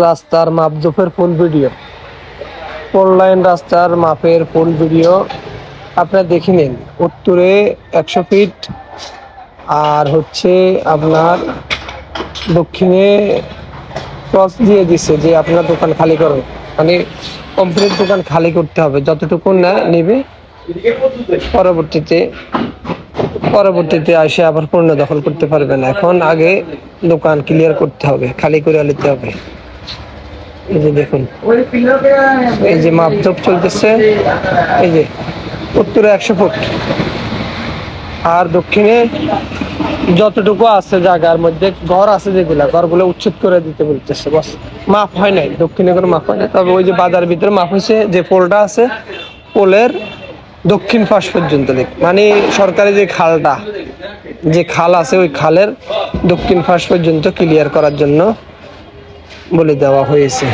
রাস্তার মাপজোপের full video, 4 line রাস্তার মাপের ফুল ভিডিও আপনারা দেখে নিন। উত্তরে 100 ফিট আর হচ্ছে আপনার দক্ষিণে ক্রস দিয়ে দিচ্ছে যে আপনার দোকান খালি করো, মানে কমপ্লিট দোকান খালি করতে হবে, যতটুকু না নেবে পরবর্তীতে এসে আবার পূর্ণ দখল করতে পারবে না। এখন আগে দোকান ক্লিয়ার করতে হবে, খালি করে নিতে হবে। এই যে দেখুন, এই যে মাপজোপ চলতেছে, এই যে উত্তরে 100 ফুট আর দক্ষিণে যতটুকু আছে জায়গার মধ্যে ঘর আছে, যেগুলা ঘরগুলো উচ্ছেদ করে দিতে বলতেছে। বস মাপ হয় নাই, দক্ষিণে কোনো মাপ হয় না, তবে ওই যে বাজার ভিতরে মাপ হয়েছে, যে পোলটা আছে পোলের দক্ষিণ পাশ পর্যন্ত, মানে সরকারি যে খালটা, যে খাল আছে ওই খালের দক্ষিণ পাশ পর্যন্ত ক্লিয়ার করার জন্য বলে দেওয়া হয়েছে।